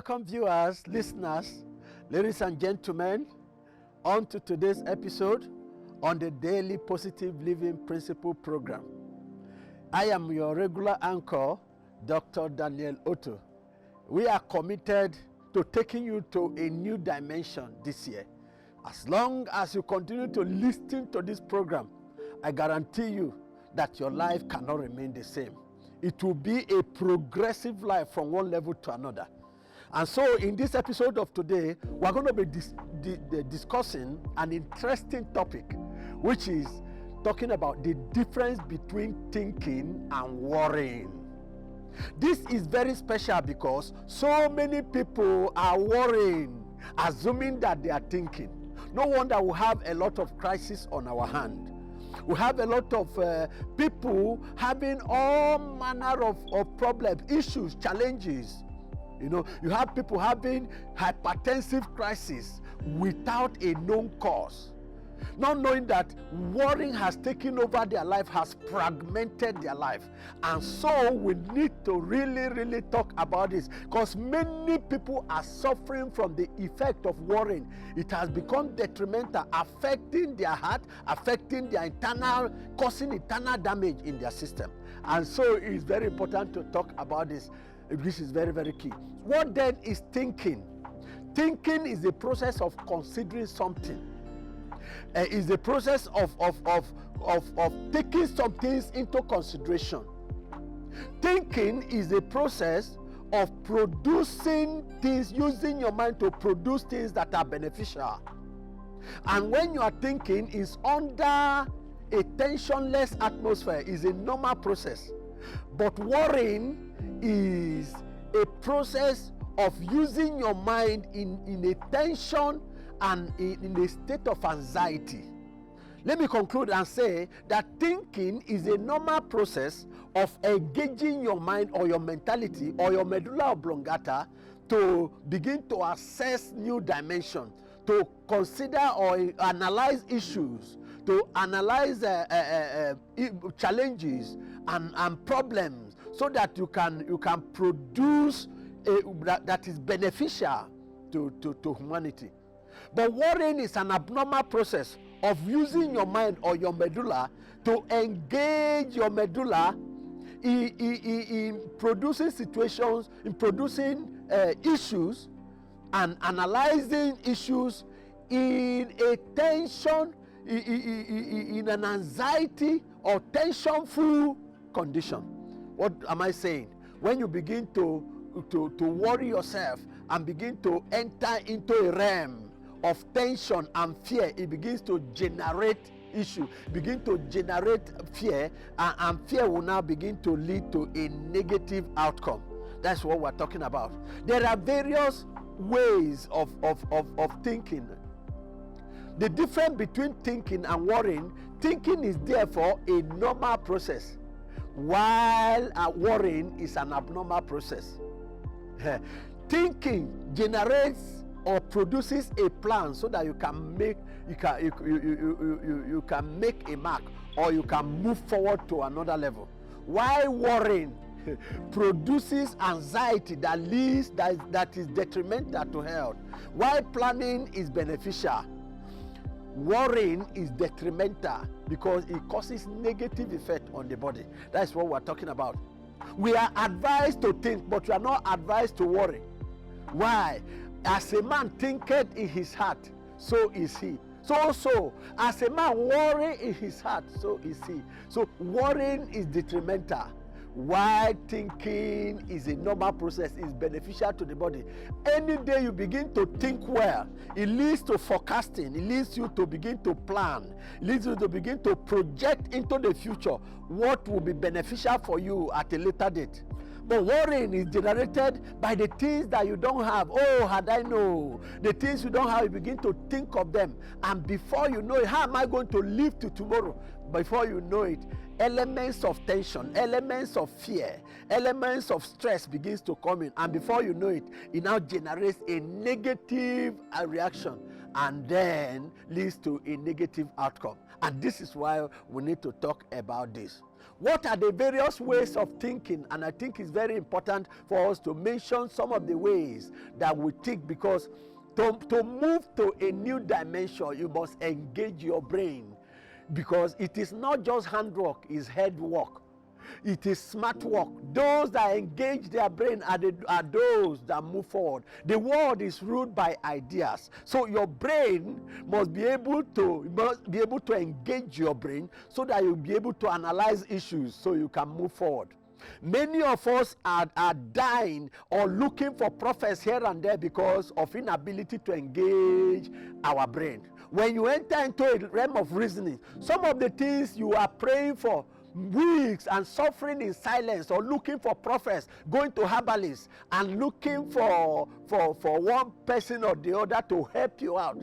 Welcome viewers, listeners, ladies and gentlemen, on to today's episode on the Daily Positive Living Principle program. I am your regular anchor, Dr. Daniel Otto. We are committed to taking you to a new dimension this year. As long as you continue to listen to this program, I guarantee you that your life cannot remain the same. It will be a progressive life from one level to another. And so in this episode of today, we're going to be discussing an interesting topic, which is talking about the difference between thinking and worrying. This is very special because so many people are worrying, assuming that they are thinking. No wonder we have a lot of crises on our hand. We have a lot of people having all manner of problems, issues, challenges. You know, you have people having hypertensive crisis without a known cause. Not knowing that worrying has taken over their life, has fragmented their life. And so we need to really talk about this, because many people are suffering from the effect of worrying. It has become detrimental, affecting their heart, affecting their internal, causing internal damage in their system. And so it's very important to talk about this. This is very key. What then is thinking? Thinking is the process of considering something. Is the process of taking some things into consideration. Thinking is the process of producing things, using your mind to produce things that are beneficial. And when you are thinking, is under a tensionless atmosphere, is a normal process. But worrying is a process of using your mind in a tension and in a state of anxiety. Let me conclude and say that thinking is a normal process of engaging your mind or your mentality or your medulla oblongata to begin to assess new dimension, to consider or analyze issues, to analyze challenges and problems, so that you can produce that is beneficial to humanity. But worrying is an abnormal process of using your mind or your medulla to engage your medulla in producing situations, in producing issues, and analyzing issues in a tension, in an anxiety or tension-full condition. What am I saying? When you begin to worry yourself and begin to enter into a realm of tension and fear, it begins to generate issue, begin to generate fear, and fear will now begin to lead to a negative outcome. That's what we're talking about. There are various ways of thinking. The difference between thinking and worrying: thinking is therefore a normal process, while worrying is an abnormal process. Thinking generates or produces a plan so that you can make a mark, or you can move forward to another level. While worrying produces anxiety that is detrimental to health. While planning is beneficial, worrying is detrimental because it causes negative effect on the body. That's what we're talking about. We are advised to think, but we are not advised to worry. Why? As a man thinketh in his heart, so is he. So as a man worry in his heart, so is he. So worrying is detrimental, while thinking is a normal process, is beneficial to the body. Any day you begin to think well, it leads to forecasting, it leads you to begin to plan, it leads you to begin to project into the future what will be beneficial for you at a later date. But worrying is generated by the things that you don't have. Oh, had I known. The things you don't have, you begin to think of them. And before you know it, how am I going to live to tomorrow? Before you know it, elements of tension, elements of fear, elements of stress begins to come in. And before you know it, it now generates a negative reaction and then leads to a negative outcome. And this is why we need to talk about this. What are the various ways of thinking? And I think it's very important for us to mention some of the ways that we think, because to move to a new dimension, you must engage your brain, because it is not just handwork, it's head work. It is smart work. Those that engage their brain are those that move forward. The world is ruled by ideas. So your brain must be able to engage your brain so that you'll be able to analyze issues so you can move forward. Many of us are dying or looking for prophets here and there because of inability to engage our brain. When you enter into a realm of reasoning, some of the things you are praying for weeks and suffering in silence, or looking for prophets, going to herbalists and looking for one person or the other to help you out.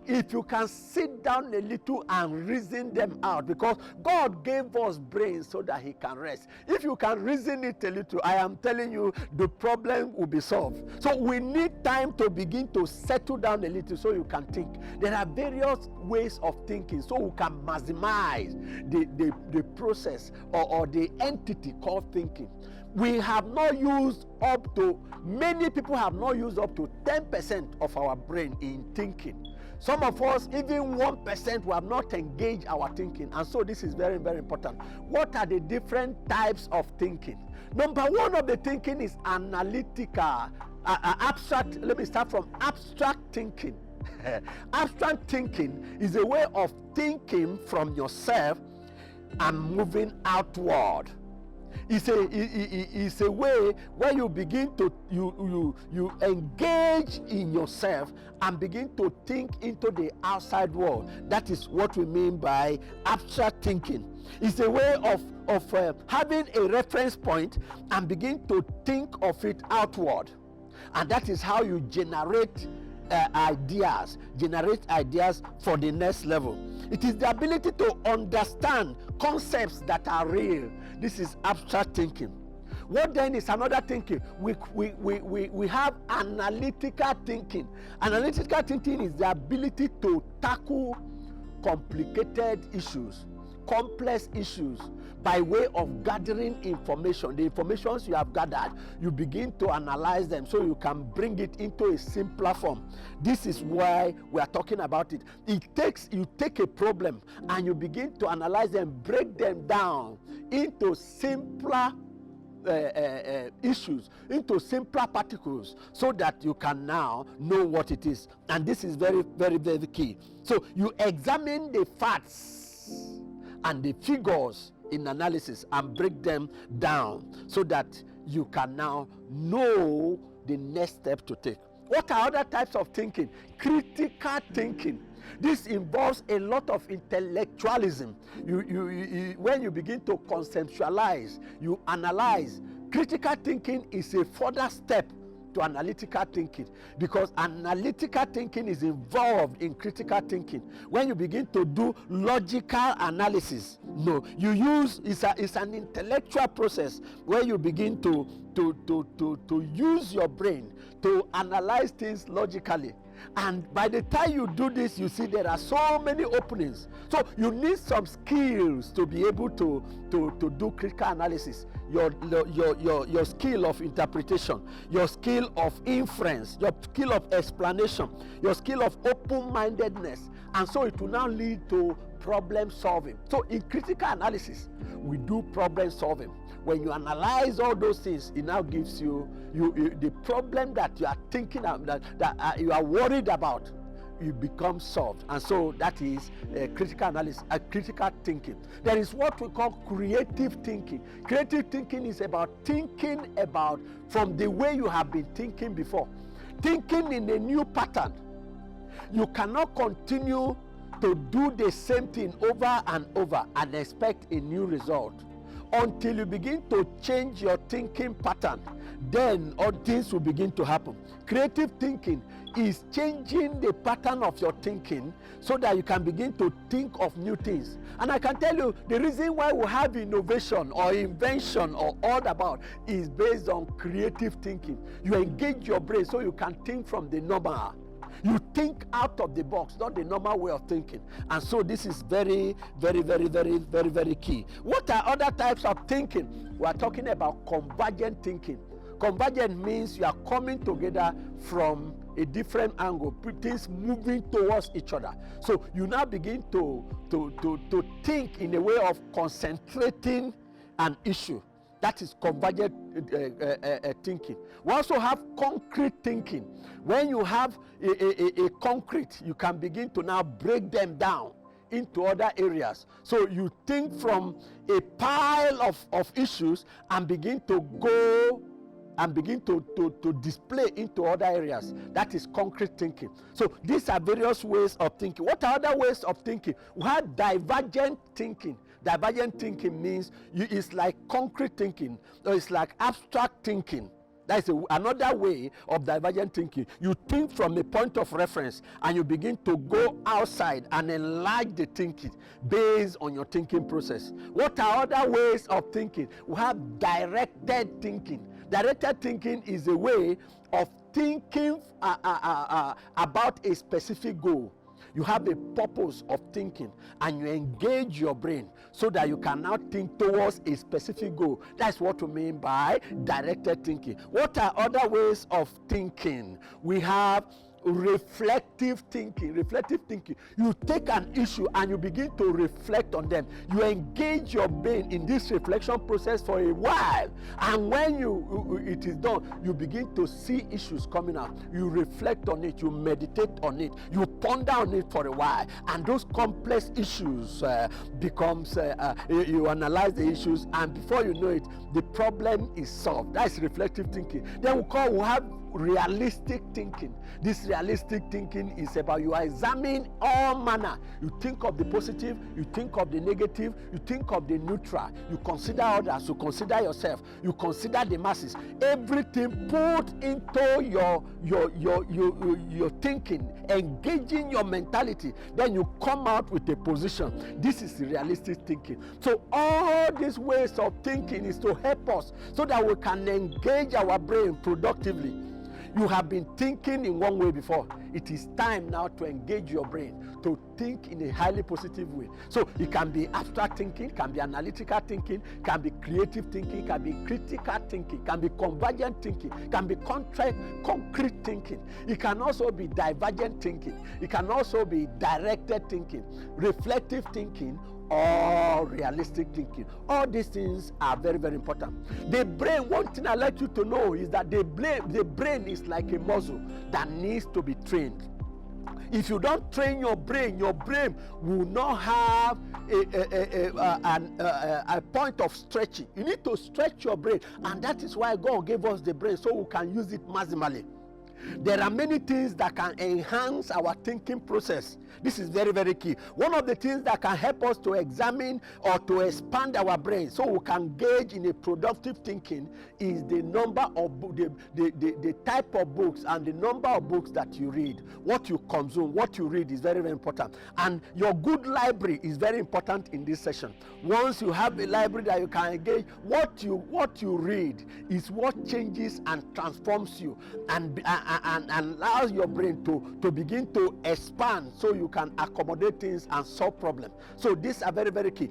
If you can sit down a little and reason them out, because God gave us brains so that he can rest. If you can reason it a little, I am telling you, the problem will be solved. So we need time to begin to settle down a little so you can think. There are various ways of thinking so we can maximize the process or the entity called thinking. We have not used up to, many people have not used up to 10% of our brain in thinking. Some of us, even 1%, we have not engaged our thinking. And so this is very, very important. What are the different types of thinking? Number one of the thinking is analytical, abstract. Let me start from abstract thinking. Abstract thinking is a way of thinking from yourself and moving outward. It's a way where you begin to you engage in yourself and begin to think into the outside world. That is what we mean by abstract thinking. It's a way of having a reference point and begin to think of it outward, and that is how you generate ideas for the next level. It is the ability to understand concepts that are real. This is abstract thinking. What then is another thinking? We have analytical thinking. Analytical thinking is the ability to tackle complicated issues, complex issues, by way of gathering information. The informations you have gathered, you begin to analyze them so you can bring it into a simpler form. This is why we are talking about it. You take a problem and you begin to analyze them, break them down into simpler issues, into simpler particles, so that you can now know what it is. And this is very, very, very key. So you examine the facts and the figures in analysis and break them down so that you can now know the next step to take. What are other types of thinking? Critical thinking. This involves a lot of intellectualism. When you begin to conceptualize, you analyze. Critical thinking is a further step to analytical thinking, because analytical thinking is involved in critical thinking. When you begin to do logical analysis, it's an intellectual process where you begin to use your brain to analyze things logically. And by the time you do this, you see there are so many openings. So you need some skills to be able to do critical analysis. Your skill of interpretation, your skill of inference, your skill of explanation, your skill of open-mindedness. And so it will now lead to problem solving. So in critical analysis, we do problem solving. When you analyze all those things, it now gives you the problem that you are thinking of, that you are worried about, you become solved. And so that is critical analysis, critical thinking. There is what we call creative thinking. Creative thinking is about thinking about from the way you have been thinking before, thinking in a new pattern. You cannot continue to do the same thing over and over and expect a new result. Until you begin to change your thinking pattern, then all things will begin to happen. Creative thinking is changing the pattern of your thinking so that you can begin to think of new things. And I can tell you, the reason why we have innovation or invention or all about is based on creative thinking. You engage your brain so you can think from the normal. You think out of the box, not the normal way of thinking. And so this is very, very, very, very, very, very key. What are other types of thinking? We are talking about convergent thinking. Convergent means you are coming together from a different angle, things moving towards each other. So you now begin to think in a way of concentrating an issue. That is convergent thinking. We also have concrete thinking. When you have a concrete, you can begin to now break them down into other areas. So you think from a pile of issues and begin to go and begin to display into other areas. That is concrete thinking. So these are various ways of thinking. What are other ways of thinking? We have divergent thinking. Divergent thinking means it's like concrete thinking, or it's like abstract thinking. That is another way of divergent thinking. You think from a point of reference and you begin to go outside and enlarge the thinking based on your thinking process. What are other ways of thinking? We have directed thinking. Directed thinking is a way of thinking about a specific goal. You have a purpose of thinking and you engage your brain so that you can now think towards a specific goal. That's what we mean by directed thinking. What are other ways of thinking? We have reflective thinking. Reflective thinking, you take an issue and you begin to reflect on them. You engage your brain in this reflection process for a while, and when it is done, you begin to see issues coming out. You reflect on it, you meditate on it, you ponder on it for a while, and those complex issues becomes you analyze the issues, and before you know it, the problem is solved. That's reflective thinking. Then we have realistic thinking. This realistic thinking is about you examine all manner. You think of the positive, you think of the negative, you think of the neutral, you consider others, you consider yourself, you consider the masses. Everything put into your thinking, engaging your mentality. Then you come out with a position. This is realistic thinking. So all these ways of thinking is to help us so that we can engage our brain productively. You have been thinking in one way before. It is time now to engage your brain to think in a highly positive way. So it can be abstract thinking, can be analytical thinking, can be creative thinking, can be critical thinking, can be convergent thinking, can be concrete thinking. It can also be divergent thinking. It can also be directed thinking, reflective thinking, or realistic thinking. All these things are very, very important. The brain, one thing I'd like you to know is that the brain is like a muscle that needs to be trained. If you don't train your brain will not have a point of stretching. You need to stretch your brain, and that is why God gave us the brain, so we can use it maximally. There are many things that can enhance our thinking process. This is very, very key. One of the things that can help us to examine or to expand our brain so we can engage in a productive thinking is the number of the type of books and the number of books that you read. What you consume, what you read is very, very important. And your good library is very important in this session. Once you have a library that you can engage, what you read is what changes and transforms you and allows your brain to begin to expand so you can accommodate things and solve problems. So these are very, very key.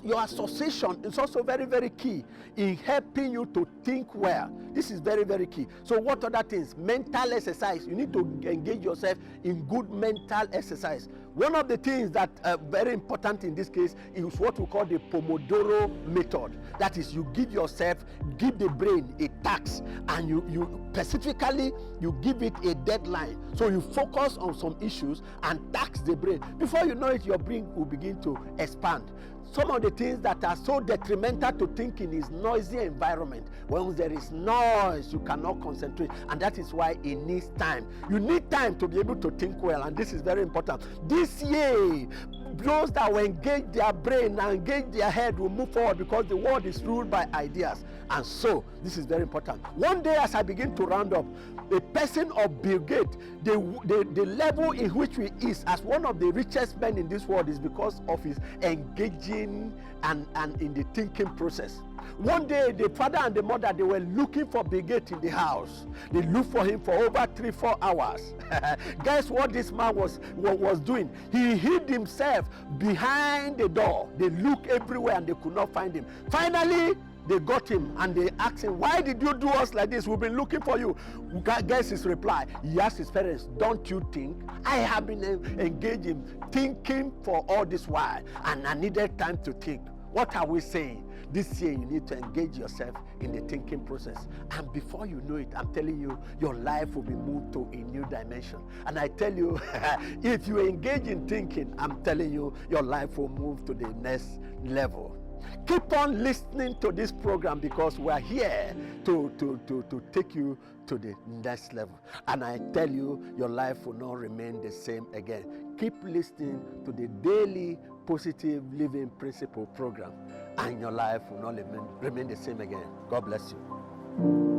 Your association is also very, very key in helping you to think well. This is very, very key. So what other things? Mental exercise. You need to engage yourself in good mental exercise. One of the things that are very important in this case is what we call the Pomodoro method. That is, you give the brain a task, and you specifically you give it a deadline. So you focus on some issues and tax the brain. Before you know it, your brain will begin to expand. Some of the things that are so detrimental to thinking is noisy environment. When there is noise, you cannot concentrate, and that is why it needs time. You need time to be able to think well, and this is very important. This year, those that will engage their brain and engage their head will move forward, because the world is ruled by ideas, and so this is very important. One day, as I begin to round up, a person of Bill Gates, the level in which he is as one of the richest men in this world is because of his engaging living and in the thinking process. One day, the father and the mother, they were looking for Bill Gates in the house. They looked for him for over 3-4 hours. Guess what this man was doing? He hid himself behind the door. They looked everywhere and they could not find him. Finally, they got him and they asked him, why did you do us like this? We've been looking for you. Guess his reply. He asked his parents, don't you think I have been engaged in thinking for all this while and I needed time to think? What are we saying? This year you need to engage yourself in the thinking process, and before you know it, I'm telling you, your life will be moved to a new dimension. And I tell you, if you engage in thinking, I'm telling you, your life will move to the next level. Keep on listening to this program because we're here to take you to the next level. And I tell you, your life will not remain the same again. Keep listening to the daily positive living principle program, and your life will not remain the same again. God bless you.